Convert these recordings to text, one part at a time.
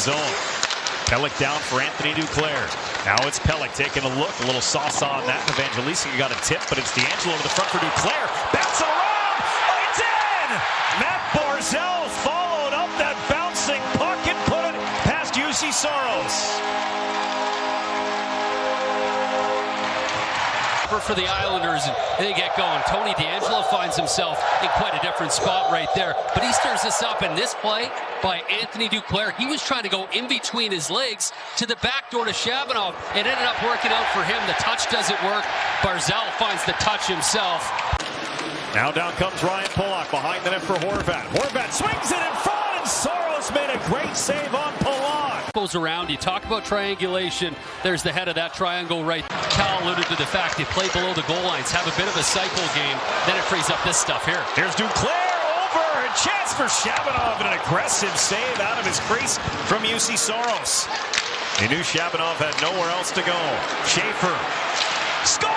zone. Pellick down for Anthony Duclair. Now it's Pellick taking a look. A little sauce on that. Evangelista got a tip, but it's D'Angelo to the front for Duclair. Bounce it around. It's in! Matt Barzal followed up that bouncing puck and put it past UC Soros. For the Islanders, and they get going. Tony D'Angelo finds himself in quite a different spot right there, but he stirs this up in this play by Anthony Duclair. He was trying to go in between his legs to the back door to Shabanov. It ended up working out for him. The touch doesn't work. Barzal finds the touch himself. Now down comes Ryan Pulock behind the net for Horvat. Horvat swings it in front, and Soros made a great save on Pulock. Goes around. You talk about triangulation. There's the head of that triangle right. Cal alluded to the fact they play below the goal lines, have a bit of a cycle game. Then it frees up this stuff here. Here's Duclair over, a chance for Shabanov, and an aggressive save out of his crease from UC Soros. He knew Shabanov had nowhere else to go. Schaefer scores!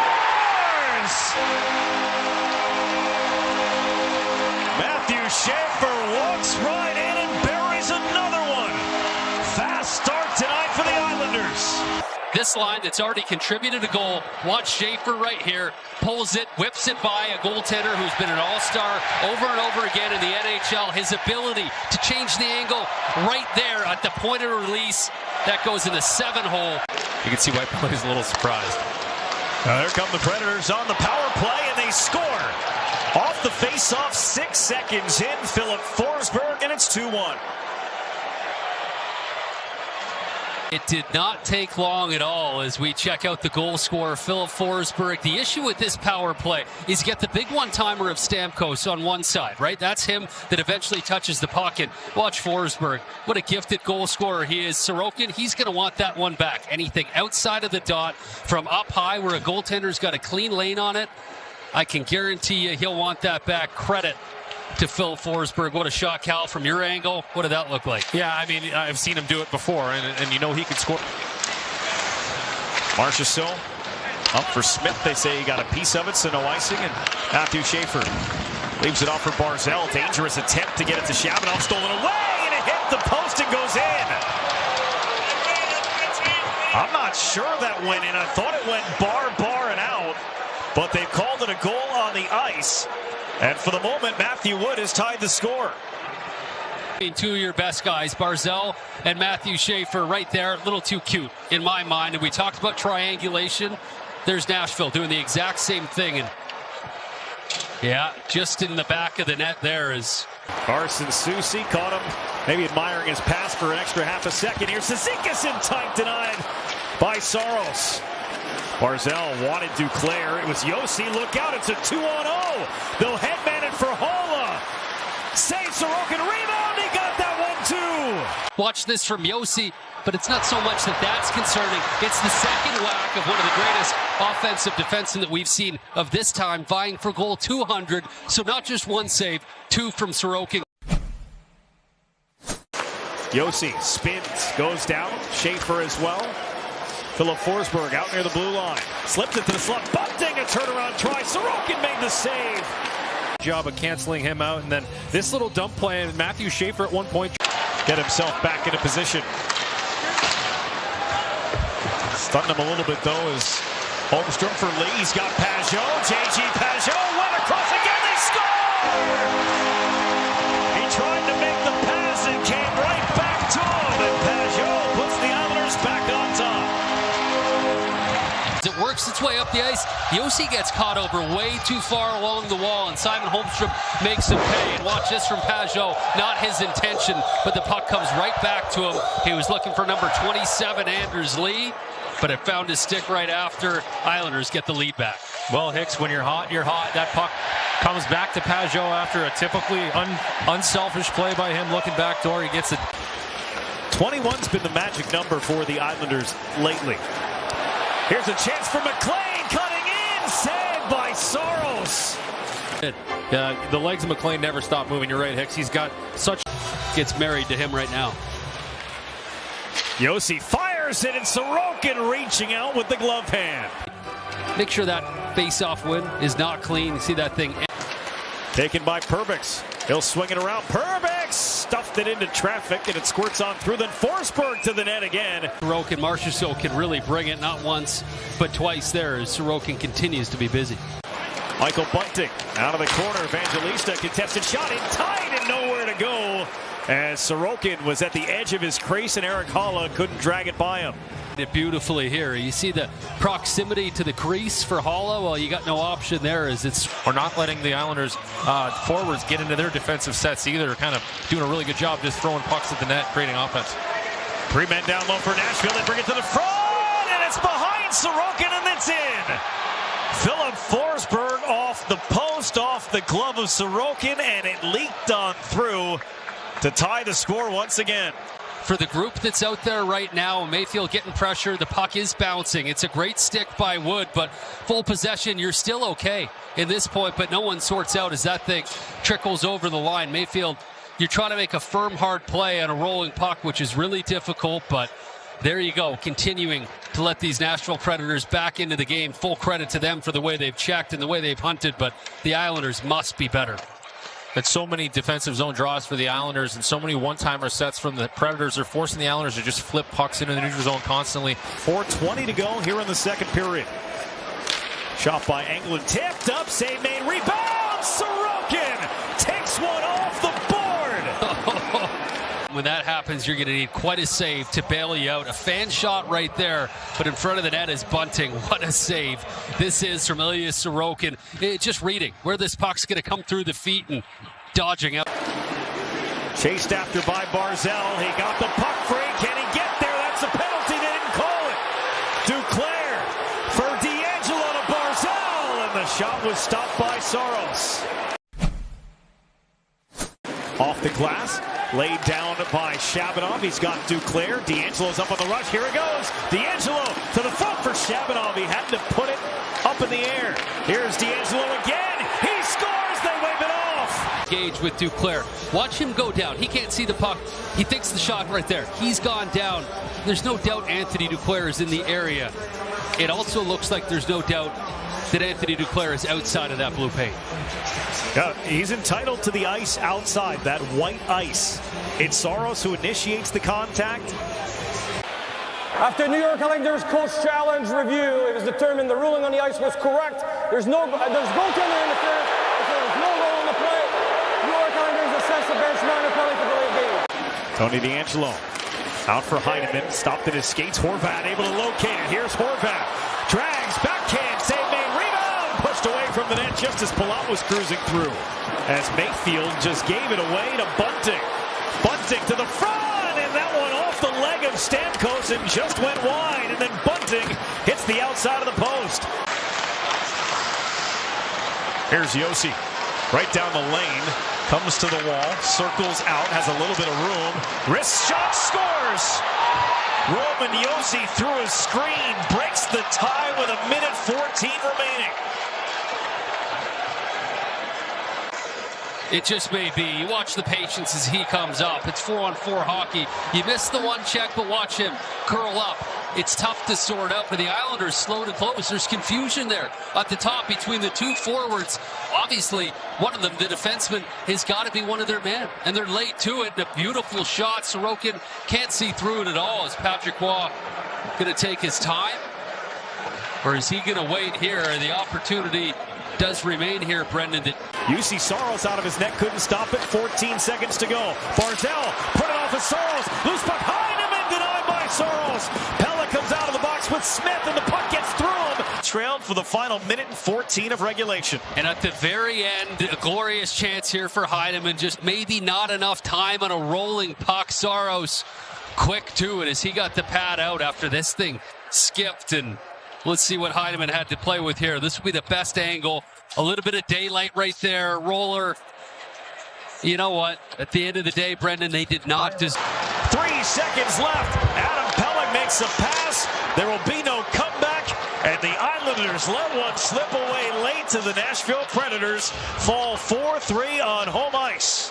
Matthew Schaefer walks right in and buries another one. Fast start tonight for the Islanders. This line that's already contributed a goal. Watch Schaefer right here. Pulls it, whips it by a goaltender who's been an all-star over and over again in the NHL. His ability to change the angle right there at the point of release. That goes in the 7-hole. You can see why Pellick's a little surprised. There come the Predators on the power play, and they score. Off the face-off, 6 seconds in, Philip Forsberg, and it's 2-1. It did not take long at all as we check out the goal scorer, Philip Forsberg. The issue with this power play is you get the big one-timer of Stamkos on one side, right? That's him that eventually touches the puck. And watch Forsberg. What a gifted goal scorer he is. Sorokin, he's going to want that one back. Anything outside of the dot from up high where a goaltender's got a clean lane on it, I can guarantee you he'll want that back. Credit to Phil Forsberg. What a shot, Cal, from your angle. What did that look like? Yeah, I mean, I've seen him do it before, and you know he could score. Marchessault up for Smith. They say he got a piece of it, so no icing. And Matthew Schaefer leaves it off for Barzal. Dangerous attempt to get it to Shabanov. Stolen away, and it hit the post and goes in. I'm not sure that went in. I thought it went bar, and out. But they've called it a goal on the ice. And for the moment, Matthew Wood has tied the score. Two of your best guys, Barzal and Matthew Schaefer, right there. A little too cute in my mind. And we talked about triangulation. There's Nashville doing the exact same thing. And yeah, just in the back of the net there is Carson Soucy caught him, maybe admiring his pass for an extra half a second. Here's Cizikas in tight, denied by Soros. Barzal wanted Duclair. It was Yossi. Look out. It's a 2-on-0. They'll headman it for Holla. Save Sorokin. Rebound. He got that one too. Watch this from Yossi, but it's not so much that that's concerning. It's the second whack of one of the greatest offensive defensemen that we've seen of this time, vying for goal 200. So not just one save, two from Sorokin. Yossi spins, goes down. Schaefer as well. Philip Forsberg out near the blue line. Slipped it to the slot. Bunting, a turnaround try. Sorokin made the save. Job of canceling him out, and then this little dump play, and Matthew Schaefer at one point Get himself back into position. Stunned him a little bit, though, as Holmstrom for Lee. He's got Pajot. J.G. Pajot went across again. They score! He tried to make the pass and came right back to him. And Pajot puts the Islanders back on top. It works its way up the ice. Yossi gets caught over way too far along the wall, and Simon Holmstrom makes him pay. And watch this from Pajot. Not his intention, but the puck comes right back to him. He was looking for number 27, Anders Lee, but it found his stick right after. Islanders get the lead back. Well, Hicks, when you're hot, you're hot. That puck comes back to Pajot after a typically unselfish play by him looking back door. He gets it. 21's been the magic number for the Islanders lately. Here's a chance for McLean, cutting in, saved by Soros. The legs of McLean never stop moving. You're right, Hicks. He's got such... Gets married to him right now. Yossi fires it, and Sorokin reaching out with the glove hand. Make sure that face-off win is not clean. You see that thing. Taken by Perbix. He'll swing it around. Perbix stuffed it into traffic, and it squirts on through. Then Forsberg to the net again. Sorokin, Marchessault can really bring it, not once, but twice there, as Sorokin continues to be busy. Michael Bunting out of the corner. Evangelista contested shot in tight and nowhere to go, as Sorokin was at the edge of his crease and Erik Haula couldn't drag it by him. It beautifully here. You see the proximity to the crease for Haula. Well, you got no option there, as it's... We're not letting the Islanders forwards get into their defensive sets either. Kind of doing a really good job just throwing pucks at the net, creating offense. 3 men down low for Nashville. They bring it to the front, and it's behind Sorokin, and it's in. Philip Forsberg off the post, off the glove of Sorokin, and it leaked on through to tie the score once again. For the group that's out there right now, Mayfield getting pressure, the puck is bouncing. It's a great stick by Wood, but full possession, you're still okay in this point, but no one sorts out as that thing trickles over the line. Mayfield, you're trying to make a firm, hard play on a rolling puck, which is really difficult, but there you go, continuing to let these Nashville Predators back into the game. Full credit to them for the way they've checked and the way they've hunted, but the Islanders must be better. That's so many defensive zone draws for the Islanders and so many one-timer sets from the Predators. They're forcing the Islanders to just flip pucks into the neutral zone constantly. 4:20 to go here in the second period. Shot by Englund, tipped up, save made, rebound! Sorokin takes one off the board! When that happens, you're going to need quite a save to bail you out. A fan shot right there, but in front of the net is Bunting. What a save. This is from Ilya Sorokin. Just reading where this puck's going to come through the feet and dodging out. Chased after by Barzal. He got the puck free. Can he get there? That's a penalty. They didn't call it. Duclair for D'Angelo to Barzal, and the shot was stopped by Saros. Off the glass. Laid down by Shabanov. He's got Duclair. D'Angelo's up on the rush. Here it goes. D'Angelo to the front for Shabanov. He had to put it up in the air. Here's D'Angelo again. He scores. They wave it off. Gage with Duclair. Watch him go down. He can't see the puck. He thinks the shot right there. He's gone down. There's no doubt Anthony Duclair is in the area. It also looks like there's no doubt that Anthony Duclair is outside of that blue paint. Yeah, he's entitled to the ice outside, that white ice. It's Saros who initiates the contact. After New York Айлендерс coach challenge review, it was determined the ruling on the ice was correct. There's goaltender interference. There was no goal on the play. New York Айлендерс assess the bench minor penalty for delay of game. Tony D'Angelo out for Heineman, stopped at his skates. Horvat able to locate it. Here's Horvat. Drags, backhand, save made, rebound, pushed away from the net just as Palat was cruising through. As Mayfield just gave it away to Bunting. Bunting to the front, and that one off the leg of Stamkos and just went wide. And then Bunting hits the outside of the post. Here's Yossi, right down the lane, comes to the wall, circles out, has a little bit of room, wrist shot, scores! Roman Yossi through his screen, breaks the tie with 1:14 remaining. It just may be. You watch the patience as he comes up. It's 4-on-4 hockey. You miss the one check, but watch him curl up. It's tough to sort out for the Islanders, slow to close. There's confusion there at the top between the two forwards. Obviously, one of them, the defenseman, has got to be one of their men, and they're late to it. And a beautiful shot. Sorokin can't see through it at all. Is Patrick Waugh going to take his time? Or is he going to wait here? The opportunity does remain here, Brendan. You see Saros out of his net, couldn't stop it. 14 seconds to go. Barzal put it off of Saros. Loose puck, Heineman denied by Saros. Pella comes out of the box with Smith, and the puck gets through him. Trailed for the final 1:14 of regulation. And at the very end, a glorious chance here for Heineman. Just maybe not enough time on a rolling puck. Saros quick to it as he got the pad out after this thing skipped. And let's see what Heineman had to play with here. This will be the best angle. A little bit of daylight right there. Roller. You know what? At the end of the day, Brendan, they did not just... 3 seconds left. Adam Pellick makes a pass. There will be no comeback. And the Islanders let one slip away late to the Nashville Predators. Fall 4-3 on home ice.